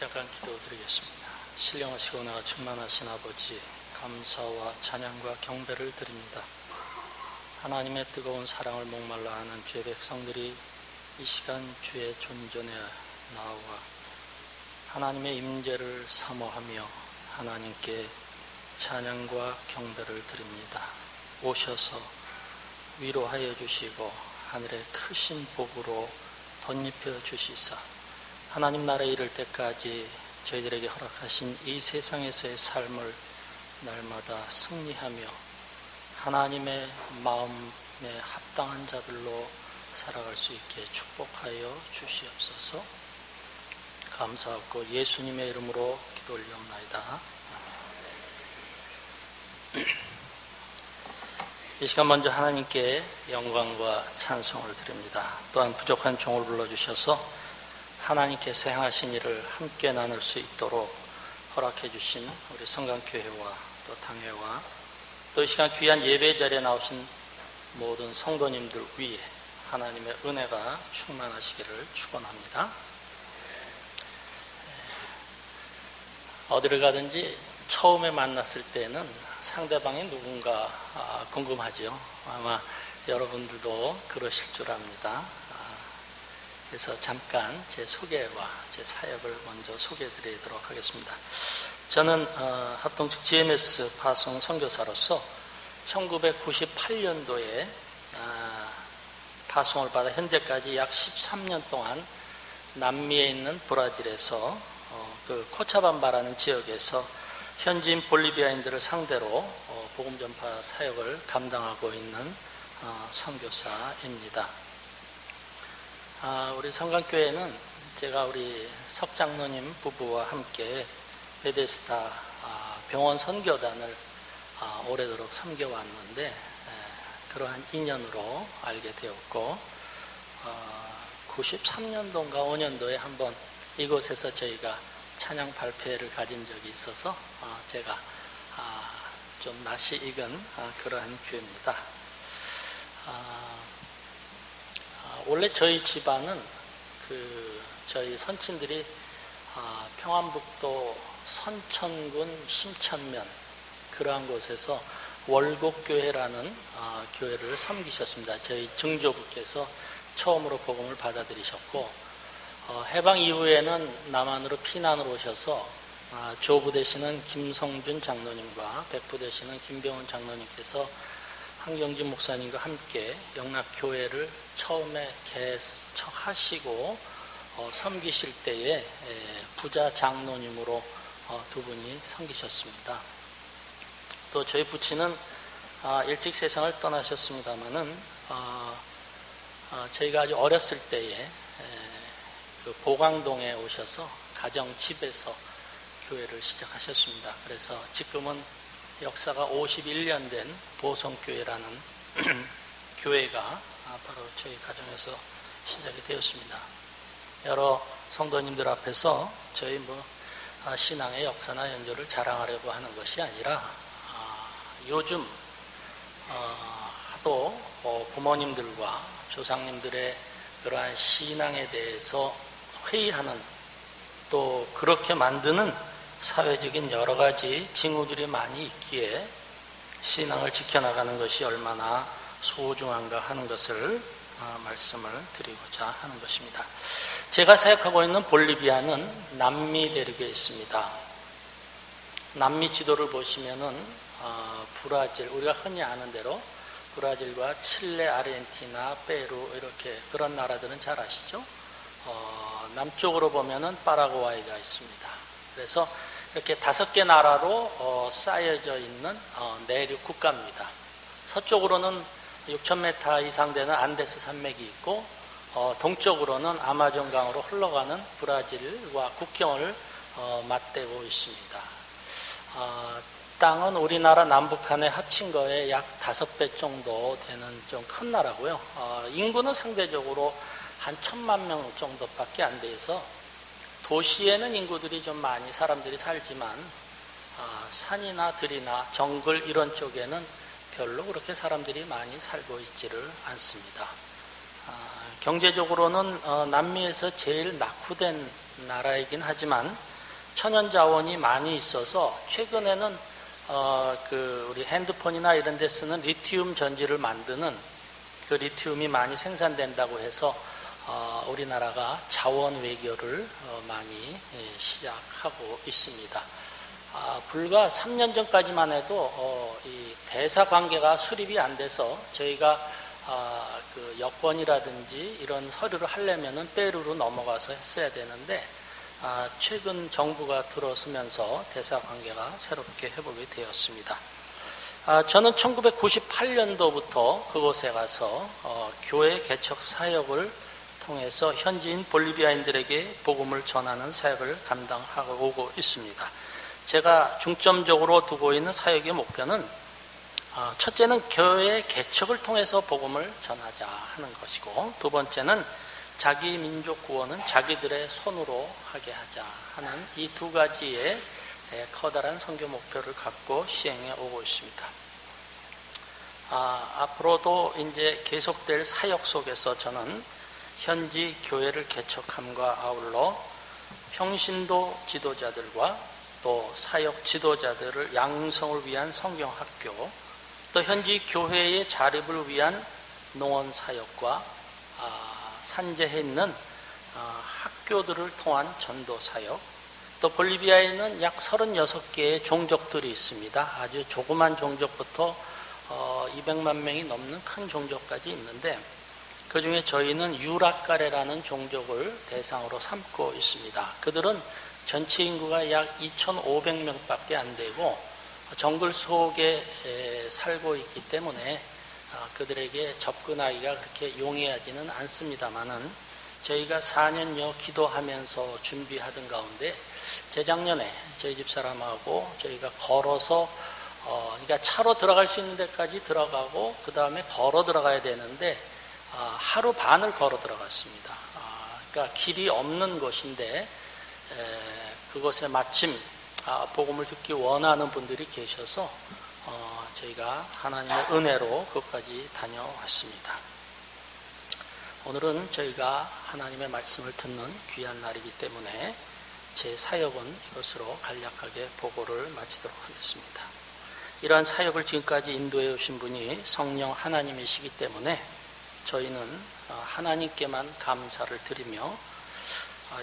잠깐 기도드리겠습니다. 신령하시고 은혜가 충만하신 아버지, 감사와 찬양과 경배를 드립니다. 하나님의 뜨거운 사랑을 목말라 하는 주의 백성들이 이 시간 주의 존전에 나와 하나님의 임재를 사모하며 하나님께 찬양과 경배를 드립니다. 오셔서 위로하여 주시고 하늘의 크신 복으로 덧입혀 주시사 하나님 나라에 이를 때까지 저희들에게 허락하신 이 세상에서의 삶을 날마다 승리하며 하나님의 마음에 합당한 자들로 살아갈 수 있게 축복하여 주시옵소서. 감사하고 예수님의 이름으로 기도 올리옵나이다. 이 시간 먼저 하나님께 영광과 찬송을 드립니다. 또한 부족한 종을 불러주셔서 하나님께서 행하신 일을 함께 나눌 수 있도록 허락해 주신 우리 성강교회와 또 당회와 또 이 시간 귀한 예배 자리에 나오신 모든 성도님들 위에 하나님의 은혜가 충만하시기를 축원합니다. 어디를 가든지 처음에 만났을 때는 상대방이 누군가 궁금하죠. 아마 여러분들도 그러실 줄 압니다. 그래서 잠깐 제 소개와 제 사역을 먼저 소개해 드리도록 하겠습니다. 저는 합동측 GMS 파송 선교사로서 1998년도에 파송을 받아 현재까지 약 13년 동안 남미에 있는 브라질에서 그 코차밤바라는 지역에서 현지인 볼리비아인들을 상대로 복음 전파 사역을 감당하고 있는 선교사입니다. 우리 성강교회는 제가 우리 석장로님 부부와 함께 베데스다 병원 선교단을 오래도록 섬겨왔는데 그러한 인연으로 알게 되었고 93년도인가 5년도에 한번 이곳에서 저희가 찬양 발표회를 가진 적이 있어서 제가 좀 낯이 익은 그러한 교회입니다. 원래 저희 집안은 저희 선친들이 평안북도 선천군 심천면 그러한 곳에서 월곡교회라는 교회를 섬기셨습니다. 저희 증조부께서 처음으로 복음을 받아들이셨고 해방 이후에는 남한으로 피난을 오셔서 조부 되시는 김성준 장로님과 백부 되시는 김병훈 장로님께서 한경진 목사님과 함께 영락교회를 처음에 개척하시고 섬기실 때에 부자 장로님으로 두 분이 섬기셨습니다. 또 저희 부친은 일찍 세상을 떠나셨습니다마는 저희가 아주 어렸을 때에 그 보광동에 오셔서 가정집에서 교회를 시작하셨습니다. 그래서 지금은 역사가 51년 된 보성교회라는 교회가 바로 저희 가정에서 시작이 되었습니다. 여러 성도님들 앞에서 저희 신앙의 역사나 연조를 자랑하려고 하는 것이 아니라 요즘 하도 부모님들과 조상님들의 그러한 신앙에 대해서 회의하는 또 그렇게 만드는 사회적인 여러 가지 징후들이 많이 있기에 신앙을 지켜나가는 것이 얼마나 소중한가 하는 것을 말씀을 드리고자 하는 것입니다. 제가 사역하고 있는 볼리비아는 남미 대륙에 있습니다. 남미 지도를 보시면은 브라질, 우리가 흔히 아는 대로 브라질과 칠레, 아르헨티나, 페루 이렇게 그런 나라들은 잘 아시죠? 남쪽으로 보면은 파라과이가 있습니다. 그래서 이렇게 5개 나라로 쌓여져 있는 내륙 국가입니다. 서쪽으로는 6,000m 이상 되는 안데스 산맥이 있고 동쪽으로는 아마존강으로 흘러가는 브라질과 국경을 맞대고 있습니다. 땅은 우리나라 남북한에 합친 거에 약 5배 정도 되는 좀 큰 나라고요. 인구는 상대적으로 한 1,000만 명 정도밖에 안 돼서 도시에는 인구들이 좀 많이 사람들이 살지만 산이나 들이나 정글 이런 쪽에는 별로 그렇게 사람들이 많이 살고 있지를 않습니다. 경제적으로는 남미에서 제일 낙후된 나라이긴 하지만 천연 자원이 많이 있어서 최근에는 우리 핸드폰이나 이런 데 쓰는 리튬 전지를 만드는 그 리튬이 많이 생산된다고 해서 우리나라가 자원 외교를 많이 시작하고 있습니다. 불과 3년 전까지만 해도 이 대사 관계가 수립이 안 돼서 저희가 그 여권이라든지 이런 서류를 하려면은 페루로 넘어가서 했어야 되는데 최근 정부가 들어서면서 대사 관계가 새롭게 회복이 되었습니다. 저는 1998년도부터 그곳에 가서 교회 개척 사역을 통해서 현지인 볼리비아인들에게 복음을 전하는 사역을 감당하고 오고 있습니다. 제가 중점적으로 두고 있는 사역의 목표는 첫째는 교회 개척을 통해서 복음을 전하자 하는 것이고, 두 번째는 자기 민족 구원은 자기들의 손으로 하게 하자 하는 이 두 가지의 커다란 선교 목표를 갖고 시행해 오고 있습니다. 앞으로도 이제 계속될 사역 속에서 저는 현지 교회를 개척함과 아울러 평신도 지도자들과 또 사역 지도자들을 양성을 위한 성경학교, 또 현지 교회의 자립을 위한 농원 사역과 산재해 있는 학교들을 통한 전도 사역, 또 볼리비아에는 약 36개의 종족들이 있습니다. 아주 조그만 종족부터 200만 명이 넘는 큰 종족까지 있는데, 그 중에 저희는 유라카레라는 종족을 대상으로 삼고 있습니다. 그들은 전체 인구가 약 2,500명밖에 안 되고 정글 속에 살고 있기 때문에 그들에게 접근하기가 그렇게 용이하지는 않습니다만은, 저희가 4년여 기도하면서 준비하던 가운데 재작년에 저희 집사람하고 저희가 걸어서 그러니까 차로 들어갈 수 있는 데까지 들어가고 그 다음에 걸어 들어가야 되는데 하루 반을 걸어 들어갔습니다. 그러니까 길이 없는 곳인데 그곳에 마침 복음을 듣기 원하는 분들이 계셔서 저희가 하나님의 은혜로 그것까지 다녀왔습니다. 오늘은 저희가 하나님의 말씀을 듣는 귀한 날이기 때문에 제 사역은 이것으로 간략하게 보고를 마치도록 하겠습니다. 이러한 사역을 지금까지 인도해 오신 분이 성령 하나님이시기 때문에 저희는 하나님께만 감사를 드리며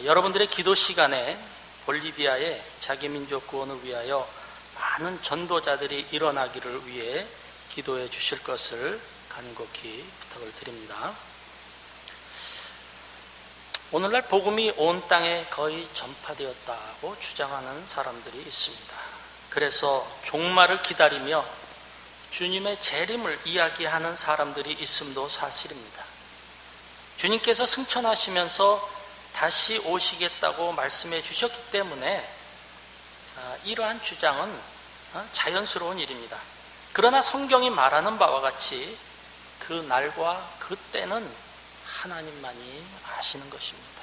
여러분들의 기도 시간에 볼리비아의 자기 민족 구원을 위하여 많은 전도자들이 일어나기를 위해 기도해 주실 것을 간곡히 부탁을 드립니다. 오늘날 복음이 온 땅에 거의 전파되었다고 주장하는 사람들이 있습니다. 그래서 종말을 기다리며 주님의 재림을 이야기하는 사람들이 있음도 사실입니다. 주님께서 승천하시면서 다시 오시겠다고 말씀해 주셨기 때문에 이러한 주장은 자연스러운 일입니다. 그러나 성경이 말하는 바와 같이 그 날과 그 때는 하나님만이 아시는 것입니다.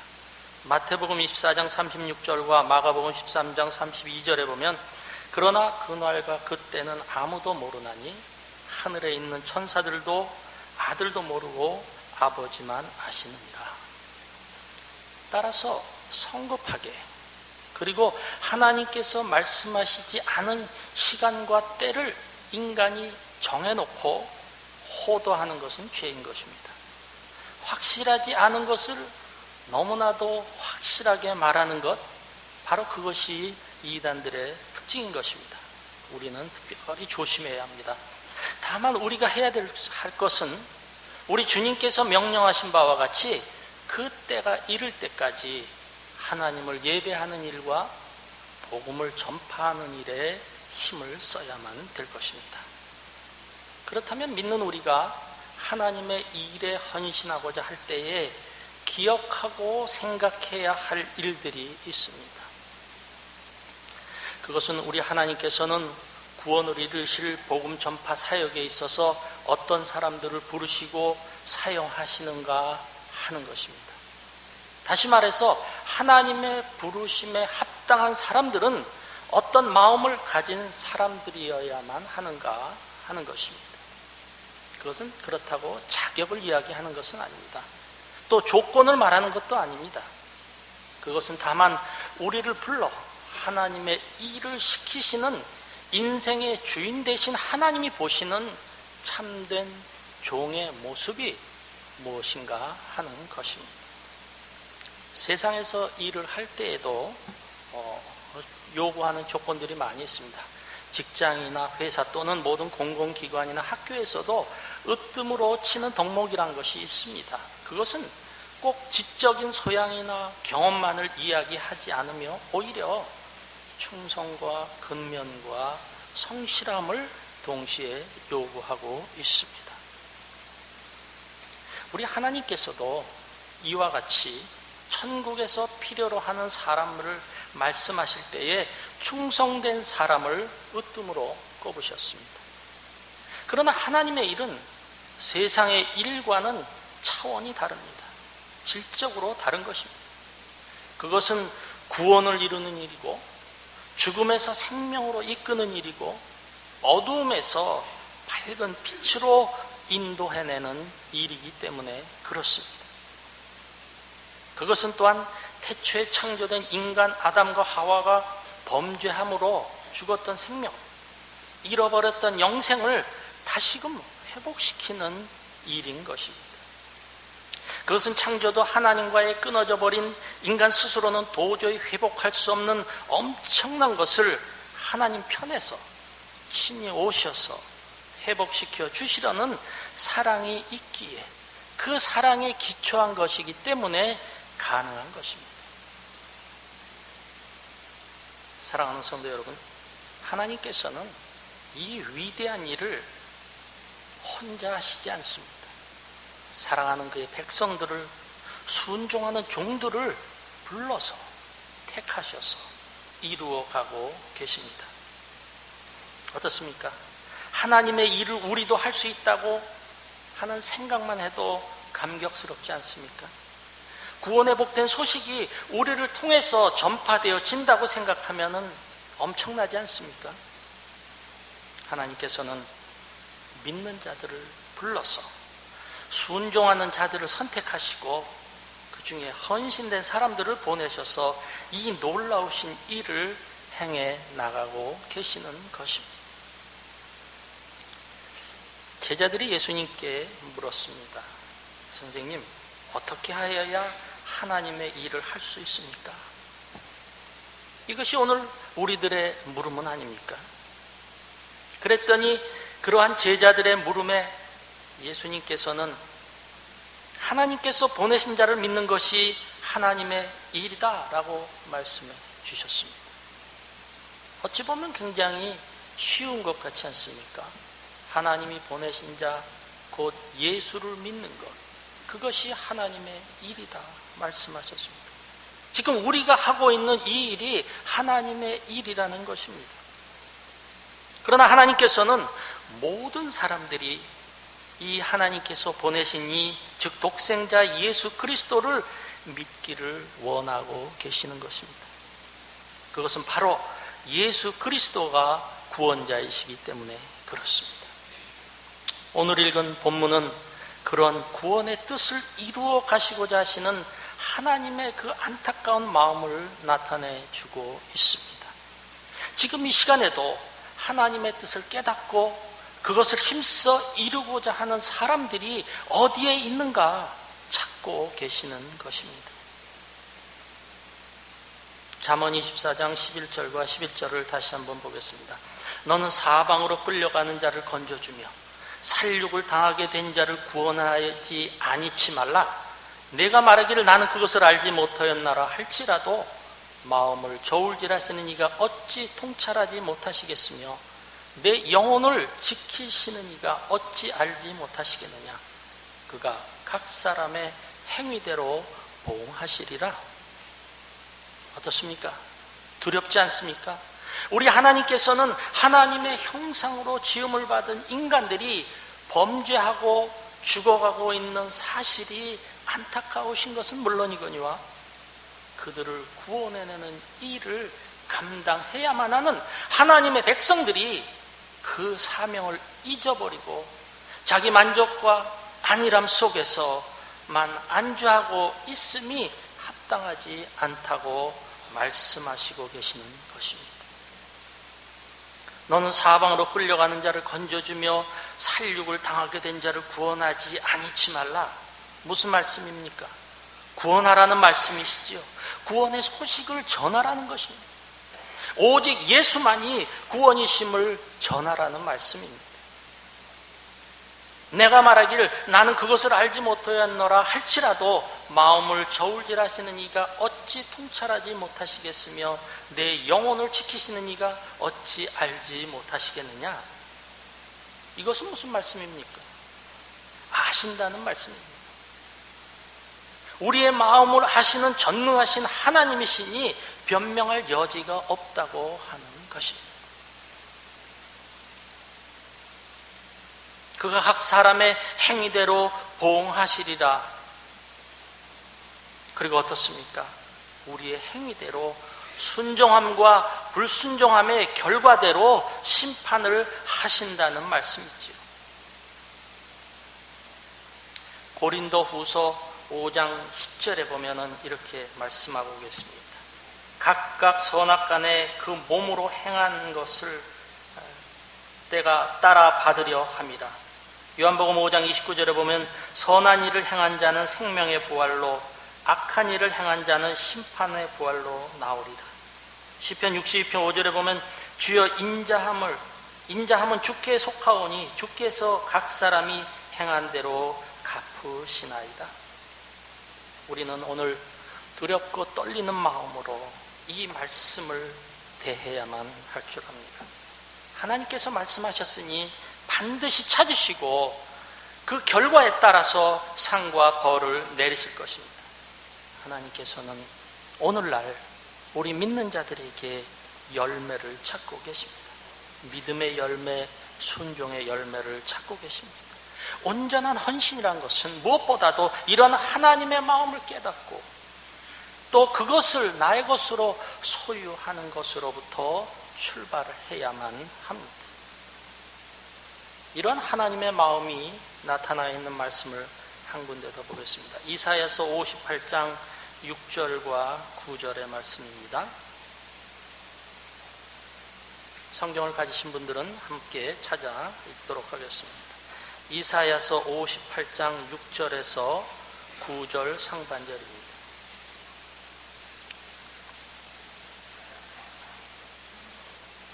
마태복음 24장 36절과 마가복음 13장 32절에 보면, 그러나 그 날과 그 때는 아무도 모르나니 하늘에 있는 천사들도 아들도 모르고 아버지만 아시느니라. 따라서 성급하게, 그리고 하나님께서 말씀하시지 않은 시간과 때를 인간이 정해놓고 호도하는 것은 죄인 것입니다. 확실하지 않은 것을 너무나도 확실하게 말하는 것, 바로 그것이 이단들의 특징인 것입니다. 우리는 특별히 조심해야 합니다. 다만 우리가 해야 할 것은 우리 주님께서 명령하신 바와 같이 그 때가 이를 때까지 하나님을 예배하는 일과 복음을 전파하는 일에 힘을 써야만 될 것입니다. 그렇다면 믿는 우리가 하나님의 일에 헌신하고자 할 때에 기억하고 생각해야 할 일들이 있습니다. 그것은 우리 하나님께서는 구원을 이루실 복음 전파 사역에 있어서 어떤 사람들을 부르시고 사용하시는가 하는 것입니다. 다시 말해서 하나님의 부르심에 합당한 사람들은 어떤 마음을 가진 사람들이어야만 하는가 하는 것입니다. 그것은 그렇다고 자격을 이야기하는 것은 아닙니다. 또 조건을 말하는 것도 아닙니다. 그것은 다만 우리를 불러 하나님의 일을 시키시는 인생의 주인 되신 하나님이 보시는 참된 종의 모습이 무엇인가 하는 것입니다. 세상에서 일을 할 때에도 요구하는 조건들이 많이 있습니다. 직장이나 회사 또는 모든 공공기관이나 학교에서도 으뜸으로 치는 덕목이라는 것이 있습니다. 그것은 꼭 지적인 소양이나 경험만을 이야기하지 않으며 오히려 충성과 근면과 성실함을 동시에 요구하고 있습니다. 우리 하나님께서도 이와 같이 천국에서 필요로 하는 사람을 말씀하실 때에 충성된 사람을 으뜸으로 꼽으셨습니다. 그러나 하나님의 일은 세상의 일과는 차원이 다릅니다. 질적으로 다른 것입니다. 그것은 구원을 이루는 일이고 죽음에서 생명으로 이끄는 일이고 어두움에서 밝은 빛으로 인도해내는 일이기 때문에 그렇습니다. 그것은 또한 태초에 창조된 인간 아담과 하와가 범죄함으로 죽었던 생명, 잃어버렸던 영생을 다시금 회복시키는 일인 것입니다. 그것은 창조도 하나님과의 끊어져 버린 인간 스스로는 도저히 회복할 수 없는 엄청난 것을 하나님 편에서 친히 오셔서 회복시켜 주시려는 사랑이 있기에 그 사랑에 기초한 것이기 때문에 가능한 것입니다. 사랑하는 성도 여러분, 하나님께서는 이 위대한 일을 혼자 하시지 않습니다. 사랑하는 그의 백성들을, 순종하는 종들을 불러서 택하셔서 이루어가고 계십니다. 어떻습니까? 하나님의 일을 우리도 할 수 있다고 하는 생각만 해도 감격스럽지 않습니까? 구원의 복된 소식이 우리를 통해서 전파되어진다고 생각하면 엄청나지 않습니까? 하나님께서는 믿는 자들을 불러서 순종하는 자들을 선택하시고 그 중에 헌신된 사람들을 보내셔서 이 놀라우신 일을 행해 나가고 계시는 것입니다. 제자들이 예수님께 물었습니다. 선생님, 어떻게 하여야 하나님의 일을 할 수 있습니까? 이것이 오늘 우리들의 물음은 아닙니까? 그랬더니 그러한 제자들의 물음에 예수님께서는 하나님께서 보내신 자를 믿는 것이 하나님의 일이다 라고 말씀해 주셨습니다. 어찌 보면 굉장히 쉬운 것 같지 않습니까? 하나님이 보내신 자, 곧 예수를 믿는 것, 그것이 하나님의 일이다 말씀하셨습니다. 지금 우리가 하고 있는 이 일이 하나님의 일이라는 것입니다. 그러나 하나님께서는 모든 사람들이 이 하나님께서 보내신 즉 독생자 예수 그리스도를 믿기를 원하고 계시는 것입니다. 그것은 바로 예수 그리스도가 구원자이시기 때문에 그렇습니다. 오늘 읽은 본문은 그런 구원의 뜻을 이루어 가시고자 하시는 하나님의 그 안타까운 마음을 나타내 주고 있습니다. 지금 이 시간에도 하나님의 뜻을 깨닫고 그것을 힘써 이루고자 하는 사람들이 어디에 있는가 찾고 계시는 것입니다. 잠언 24장 11절과 11절을 다시 한번 보겠습니다. 너는 사방으로 끌려가는 자를 건져주며 살육을 당하게 된 자를 구원하지 아니치 말라. 내가 말하기를 나는 그것을 알지 못하였나라 할지라도 마음을 저울질하시는 이가 어찌 통찰하지 못하시겠으며 내 영혼을 지키시는 이가 어찌 알지 못하시겠느냐. 그가 각 사람의 행위대로 보응하시리라. 어떻습니까? 두렵지 않습니까? 우리 하나님께서는 하나님의 형상으로 지음을 받은 인간들이 범죄하고 죽어가고 있는 사실이 안타까우신 것은 물론이거니와 그들을 구원해내는 일을 감당해야만 하는 하나님의 백성들이 그 사명을 잊어버리고 자기 만족과 안일함 속에서만 안주하고 있음이 합당하지 않다고 말씀하시고 계시는 것입니다. 너는 사방으로 끌려가는 자를 건져주며 살육을 당하게 된 자를 구원하지 아니치 말라. 무슨 말씀입니까? 구원하라는 말씀이시지요. 구원의 소식을 전하라는 것입니다. 오직 예수만이 구원이심을 전하라는 말씀입니다. 내가 말하기를 나는 그것을 알지 못하였노라 할지라도 마음을 저울질하시는 이가 어찌 통찰하지 못하시겠으며 내 영혼을 지키시는 이가 어찌 알지 못하시겠느냐. 이것은 무슨 말씀입니까? 아신다는 말씀입니다. 우리의 마음을 아시는 전능하신 하나님이시니 변명할 여지가 없다고 하는 것입니다. 그가 각 사람의 행위대로 보응하시리라. 그리고 어떻습니까? 우리의 행위대로 순종함과 불순종함의 결과대로 심판을 하신다는 말씀이지요. 고린도후서 5장 10절에 보면은 이렇게 말씀하고 계십니다. 각각 선악간에 그 몸으로 행한 것을 때가 따라 받으려 함이라. 요한복음 5장 29절에 보면 선한 일을 행한 자는 생명의 부활로 악한 일을 행한 자는 심판의 부활로 나오리라. 시편 62편 5절에 보면 주여 인자함은 주께 속하오니 주께서 각 사람이 행한 대로 갚으시나이다. 우리는 오늘 두렵고 떨리는 마음으로 이 말씀을 대해야만 할 줄 압니다. 하나님께서 말씀하셨으니 반드시 찾으시고 그 결과에 따라서 상과 벌을 내리실 것입니다. 하나님께서는 오늘날 우리 믿는 자들에게 열매를 찾고 계십니다. 믿음의 열매, 순종의 열매를 찾고 계십니다. 온전한 헌신이란 것은 무엇보다도 이런 하나님의 마음을 깨닫고 또 그것을 나의 것으로 소유하는 것으로부터 출발을 해야만 합니다. 이런 하나님의 마음이 나타나 있는 말씀을 한 군데 더 보겠습니다. 이사야서 58장 6절과 9절의 말씀입니다. 성경을 가지신 분들은 함께 찾아 읽도록 하겠습니다. 이사야서 58장 6절에서 9절 상반절입니다.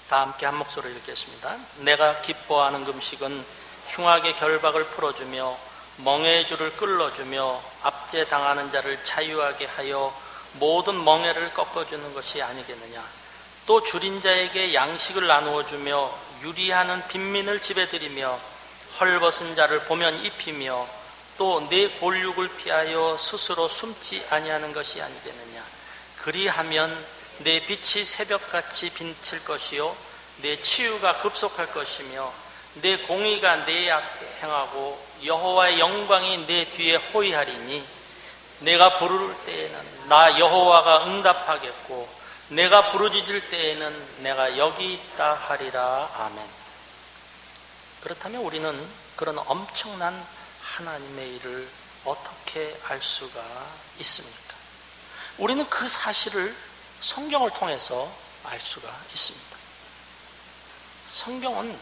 다 함께 한 목소리로 읽겠습니다. 내가 기뻐하는 금식은 흉악의 결박을 풀어주며 멍에의 줄을 끌어주며 압제당하는 자를 자유하게 하여 모든 멍에를 꺾어주는 것이 아니겠느냐. 또 줄인 자에게 양식을 나누어 주며 유리하는 빈민을 집에 들이며 헐벗은 자를 보면 입히며 또 내 골육을 피하여 스스로 숨지 아니하는 것이 아니겠느냐. 그리하면 내 빛이 새벽같이 비칠 것이요 내 치유가 급속할 것이며 내 공의가 내 앞에 행하고 여호와의 영광이 내 뒤에 호위하리니 내가 부를 때에는 나 여호와가 응답하겠고 내가 부르짖을 때에는 내가 여기 있다 하리라. 아멘. 그렇다면 우리는 그런 엄청난 하나님의 일을 어떻게 알 수가 있습니까? 우리는 그 사실을 성경을 통해서 알 수가 있습니다. 성경은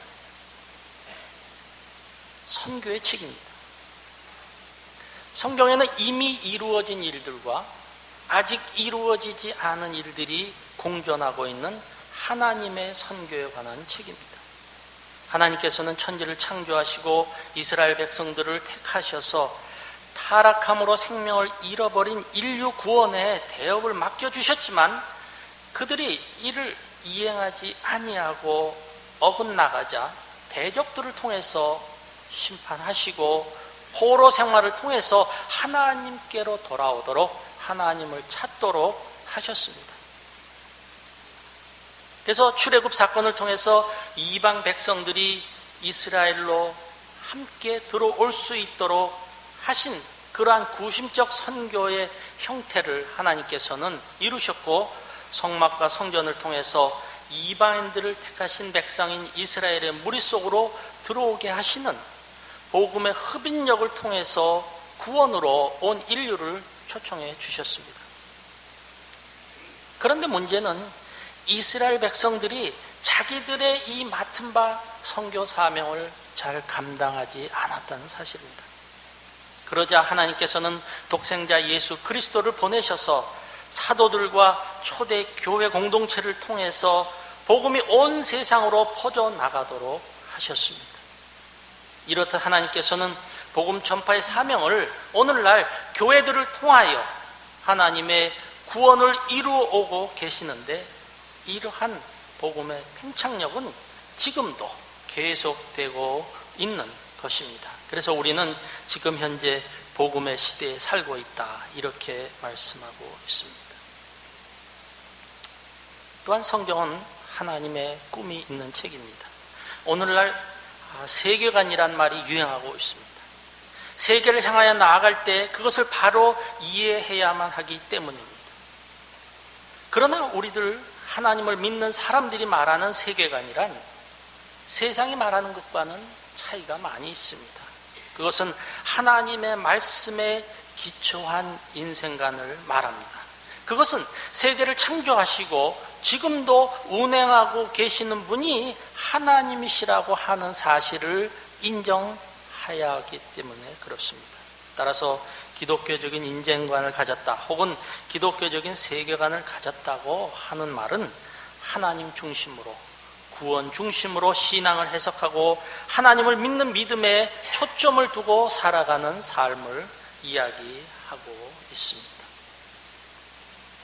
선교의 책입니다. 성경에는 이미 이루어진 일들과 아직 이루어지지 않은 일들이 공존하고 있는 하나님의 선교에 관한 책입니다. 하나님께서는 천지를 창조하시고 이스라엘 백성들을 택하셔서 타락함으로 생명을 잃어버린 인류 구원에 대업을 맡겨주셨지만 그들이 이를 이행하지 아니하고 어긋나가자 대적들을 통해서 심판하시고 포로 생활을 통해서 하나님께로 돌아오도록 하나님을 찾도록 하셨습니다. 그래서 출애굽 사건을 통해서 이방 백성들이 이스라엘로 함께 들어올 수 있도록 하신 그러한 구심적 선교의 형태를 하나님께서는 이루셨고 성막과 성전을 통해서 이방인들을 택하신 백성인 이스라엘의 무리 속으로 들어오게 하시는 복음의 흡인력을 통해서 구원으로 온 인류를 초청해 주셨습니다. 그런데 문제는 이스라엘 백성들이 자기들의 이 맡은 바 선교 사명을 잘 감당하지 않았다는 사실입니다. 그러자 하나님께서는 독생자 예수 그리스도를 보내셔서 사도들과 초대 교회 공동체를 통해서 복음이 온 세상으로 퍼져나가도록 하셨습니다. 이렇듯 하나님께서는 복음 전파의 사명을 오늘날 교회들을 통하여 하나님의 구원을 이루어 오고 계시는데, 이러한 복음의 팽창력은 지금도 계속되고 있는 것입니다. 그래서 우리는 지금 현재 복음의 시대에 살고 있다, 이렇게 말씀하고 있습니다. 또한 성경은 하나님의 꿈이 있는 책입니다. 오늘날 세계관이란 말이 유행하고 있습니다. 세계를 향하여 나아갈 때 그것을 바로 이해해야만 하기 때문입니다. 그러나 우리들 하나님을 믿는 사람들이 말하는 세계관이란 세상이 말하는 것과는 차이가 많이 있습니다. 그것은 하나님의 말씀에 기초한 인생관을 말합니다. 그것은 세계를 창조하시고 지금도 운행하고 계시는 분이 하나님이시라고 하는 사실을 인정해야 하기 때문에 그렇습니다. 따라서 기독교적인 인생관을 가졌다, 혹은 기독교적인 세계관을 가졌다고 하는 말은 하나님 중심으로, 구원 중심으로 신앙을 해석하고 하나님을 믿는 믿음에 초점을 두고 살아가는 삶을 이야기하고 있습니다.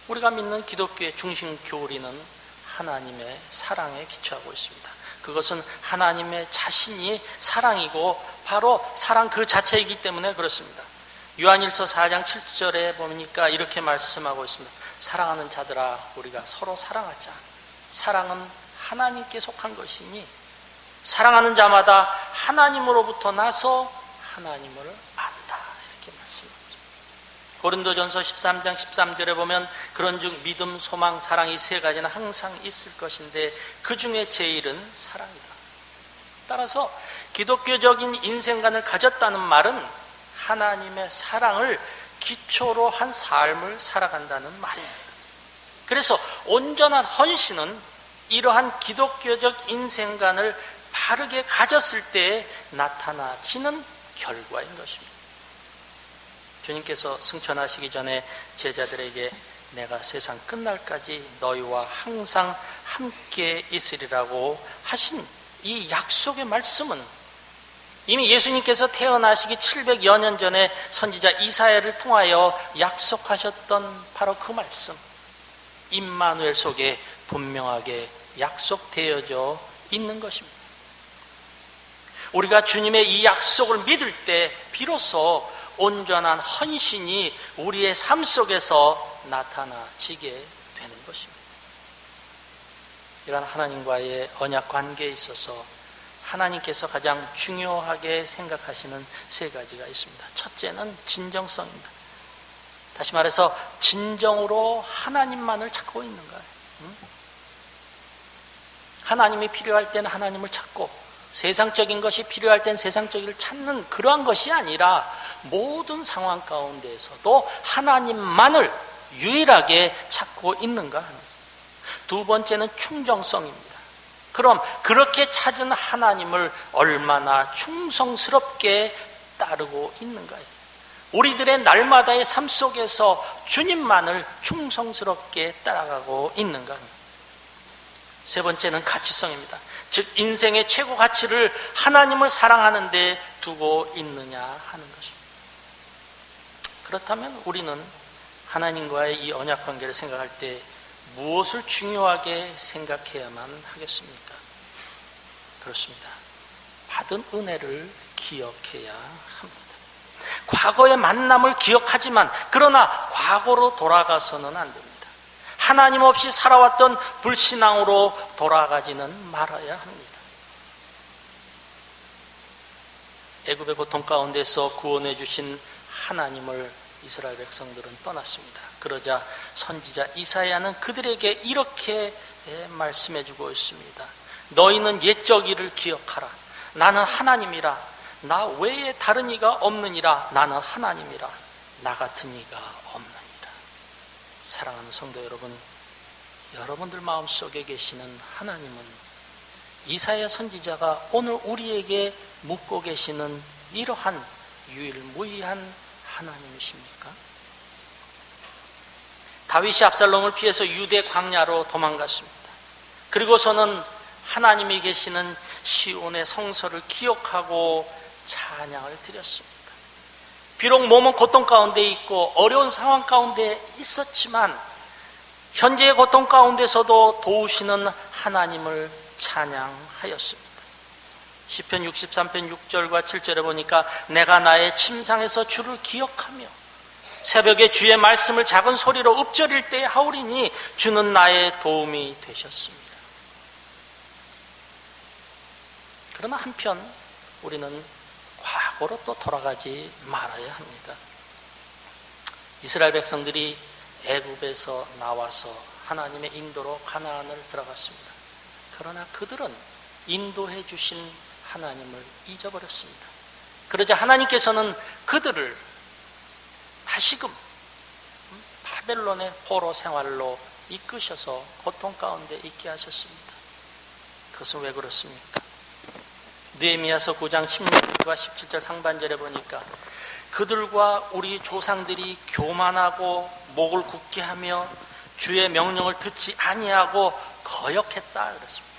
우리가 믿는 기독교의 중심 교리는 하나님의 사랑에 기초하고 있습니다. 그것은 하나님의 자신이 사랑이고 바로 사랑 그 자체이기 때문에 그렇습니다. 요한일서 4장 7절에 보니까 이렇게 말씀하고 있습니다. 사랑하는 자들아, 우리가 서로 사랑하자. 사랑은 하나님께 속한 것이니 사랑하는 자마다 하나님으로부터 나서 하나님을 안다, 이렇게 말씀합니다. 고린도전서 13장 13절에 보면 그런즉 믿음, 소망, 사랑, 이 세 가지는 항상 있을 것인데 그 중에 제일은 사랑이다. 따라서 기독교적인 인생관을 가졌다는 말은 하나님의 사랑을 기초로 한 삶을 살아간다는 말입니다. 그래서 온전한 헌신은 이러한 기독교적 인생관을 바르게 가졌을 때 나타나지는 결과인 것입니다. 주님께서 승천하시기 전에 제자들에게 내가 세상 끝날까지 너희와 항상 함께 있으리라고 하신 이 약속의 말씀은 이미 예수님께서 태어나시기 700여 년 전에 선지자 이사야를 통하여 약속하셨던 바로 그 말씀, 임마누엘 속에 분명하게 약속되어져 있는 것입니다. 우리가 주님의 이 약속을 믿을 때 비로소 온전한 헌신이 우리의 삶 속에서 나타나지게 되는 것입니다. 이런 하나님과의 언약 관계에 있어서 하나님께서 가장 중요하게 생각하시는 세 가지가 있습니다. 첫째는 진정성입니다. 다시 말해서 진정으로 하나님만을 찾고 있는 거예요. 하나님이 필요할 때는 하나님을 찾고 세상적인 것이 필요할 땐 세상적인 찾는 그러한 것이 아니라 모든 상황 가운데에서도 하나님만을 유일하게 찾고 있는가 하는 거예요. 두 번째는 충정성입니다. 그럼 그렇게 찾은 하나님을 얼마나 충성스럽게 따르고 있는가요? 우리들의 날마다의 삶 속에서 주님만을 충성스럽게 따라가고 있는가? 세 번째는 가치성입니다. 즉 인생의 최고 가치를 하나님을 사랑하는 데 두고 있느냐 하는 것입니다. 그렇다면 우리는 하나님과의 이 언약 관계를 생각할 때 무엇을 중요하게 생각해야만 하겠습니까? 그렇습니다. 받은 은혜를 기억해야 합니다. 과거의 만남을 기억하지만 그러나 과거로 돌아가서는 안 됩니다. 하나님 없이 살아왔던 불신앙으로 돌아가지는 말아야 합니다. 애굽의 고통 가운데서 구원해 주신 하나님을 이스라엘 백성들은 떠났습니다. 그러자 선지자 이사야는 그들에게 이렇게 말씀해 주고 있습니다. 너희는 옛적 일을 기억하라. 나는 하나님이라. 나 외에 다른 이가 없느니라. 나는 하나님이라. 나 같은 이가 없느니라. 사랑하는 성도 여러분, 여러분들 마음속에 계시는 하나님은 이사야 선지자가 오늘 우리에게 묻고 계시는 이러한 유일무이한 하나님이십니까? 다윗이 압살롬을 피해서 유대 광야로 도망갔습니다. 그리고서는 하나님이 계시는 시온의 성소를 기억하고 찬양을 드렸습니다. 비록 몸은 고통 가운데 있고 어려운 상황 가운데 있었지만 현재의 고통 가운데서도 도우시는 하나님을 찬양하였습니다. 시편 63편 6절과 7절에 보니까 내가 나의 침상에서 주를 기억하며 새벽에 주의 말씀을 작은 소리로 읊조릴 때에 하오리니 주는 나의 도움이 되셨습니다. 그러나 한편 우리는 과거로 또 돌아가지 말아야 합니다. 이스라엘 백성들이 애굽에서 나와서 하나님의 인도로 가나안을 들어갔습니다. 그러나 그들은 인도해 주신 하나님을 잊어버렸습니다. 그러자 하나님께서는 그들을 다시금 바벨론의 포로 생활로 이끄셔서 고통 가운데 있게 하셨습니다. 그것은 왜 그렇습니까? 느헤미야서 9장 16절과 17절 상반절에 보니까 그들과 우리 조상들이 교만하고 목을 굳게 하며 주의 명령을 듣지 아니하고 거역했다 그랬습니다.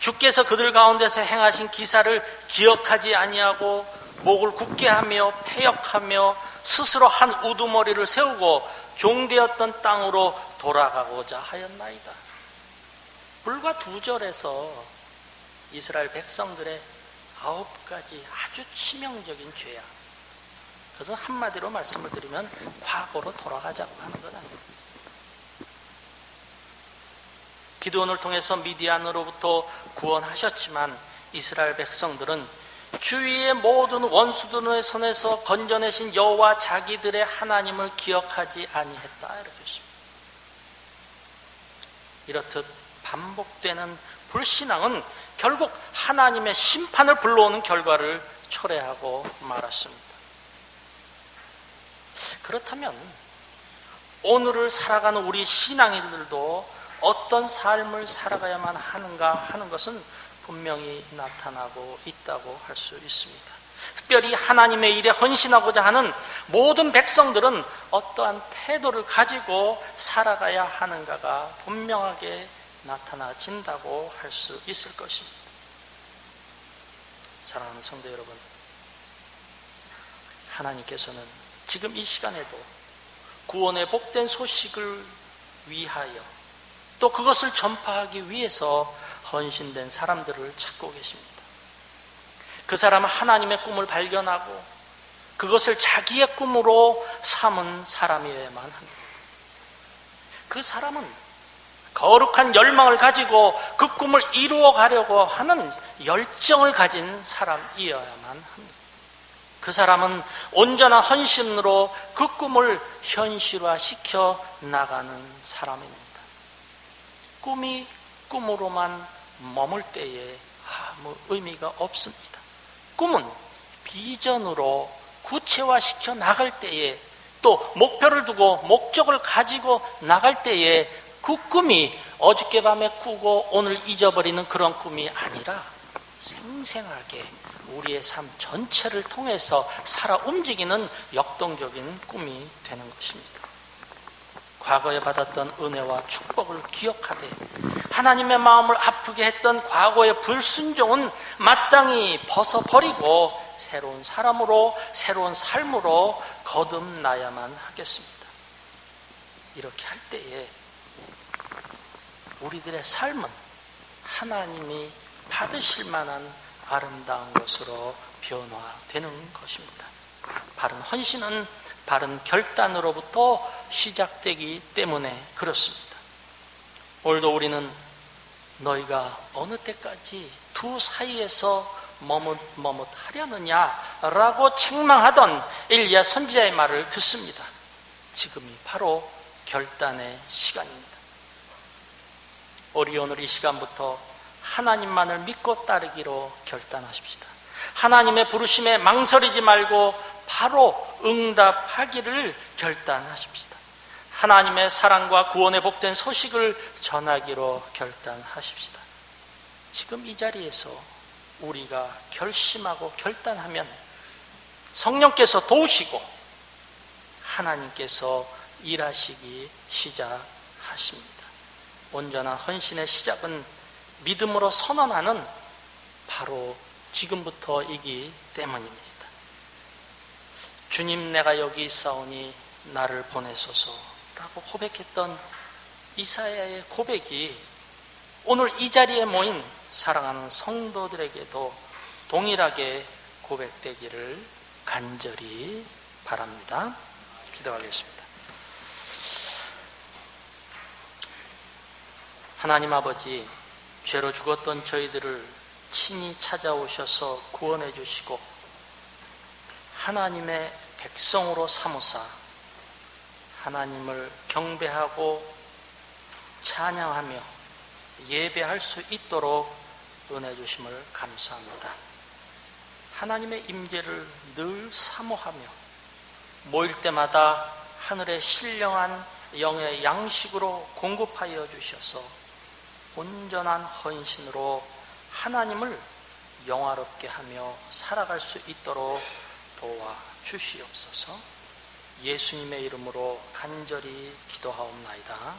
주께서 그들 가운데서 행하신 기사를 기억하지 아니하고 목을 굳게 하며 패역하며 스스로 한 우두머리를 세우고 종되었던 땅으로 돌아가고자 하였나이다. 불과 2절에서 이스라엘 백성들의 9가지 아주 치명적인 죄야. 그것은 한마디로 말씀을 드리면 과거로 돌아가자고 하는 것 아닙니다. 기드온을 통해서 미디안으로부터 구원하셨지만 이스라엘 백성들은 주위의 모든 원수들의 손에서 건져내신 여호와 자기들의 하나님을 기억하지 아니했다 이렇게 했습니다. 이렇듯 반복되는 불신앙은 결국 하나님의 심판을 불러오는 결과를 초래하고 말았습니다. 그렇다면 오늘을 살아가는 우리 신앙인들도 어떤 삶을 살아가야만 하는가 하는 것은 분명히 나타나고 있다고 할 수 있습니다. 특별히 하나님의 일에 헌신하고자 하는 모든 백성들은 어떠한 태도를 가지고 살아가야 하는가가 분명하게 나타나진다고 할 수 있을 것입니다. 사랑하는 성도 여러분, 하나님께서는 지금 이 시간에도 구원의 복된 소식을 위하여 또 그것을 전파하기 위해서 헌신된 사람들을 찾고 계십니다. 그 사람은 하나님의 꿈을 발견하고 그것을 자기의 꿈으로 삼은 사람이어야만 합니다. 그 사람은 거룩한 열망을 가지고 그 꿈을 이루어 가려고 하는 열정을 가진 사람이어야만 합니다. 그 사람은 온전한 헌신으로 그 꿈을 현실화시켜 나가는 사람입니다. 꿈이 꿈으로만 머물 때에 아무 의미가 없습니다. 꿈은 비전으로 구체화시켜 나갈 때에 또 목표를 두고 목적을 가지고 나갈 때에 그 꿈이 어저께 밤에 꾸고 오늘 잊어버리는 그런 꿈이 아니라 생생하게 우리의 삶 전체를 통해서 살아 움직이는 역동적인 꿈이 되는 것입니다. 과거에 받았던 은혜와 축복을 기억하되 하나님의 마음을 아프게 했던 과거의 불순종은 마땅히 벗어버리고 새로운 사람으로 새로운 삶으로 거듭나야만 하겠습니다. 이렇게 할 때에 우리들의 삶은 하나님이 받으실 만한 아름다운 것으로 변화되는 것입니다. 바른 헌신은 바른 결단으로부터 시작되기 때문에 그렇습니다. 오늘도 우리는 너희가 어느 때까지 두 사이에서 머뭇하려느냐라고 책망하던 엘리야 선지자의 말을 듣습니다. 지금이 바로 결단의 시간입니다. 우리 오늘 이 시간부터 하나님만을 믿고 따르기로 결단하십시다. 하나님의 부르심에 망설이지 말고 바로 응답하기를 결단하십시다. 하나님의 사랑과 구원의 복된 소식을 전하기로 결단하십시다. 지금 이 자리에서 우리가 결심하고 결단하면 성령께서 도우시고 하나님께서 일하시기 시작하십니다. 온전한 헌신의 시작은 믿음으로 선언하는 바로 지금부터이기 때문입니다. 주님, 내가 여기 있사오니 나를 보내소서라고 고백했던 이사야의 고백이 오늘 이 자리에 모인 사랑하는 성도들에게도 동일하게 고백되기를 간절히 바랍니다. 기도하겠습니다. 하나님 아버지, 죄로 죽었던 저희들을 친히 찾아오셔서 구원해 주시고 하나님의 백성으로 삼으사 하나님을 경배하고 찬양하며 예배할 수 있도록 은혜 주심을 감사합니다. 하나님의 임재를 늘 사모하며 모일 때마다 하늘의 신령한 영의 양식으로 공급하여 주셔서 온전한 헌신으로 하나님을 영화롭게 하며 살아갈 수 있도록 도와 주시옵소서. 예수님의 이름으로 간절히 기도하옵나이다.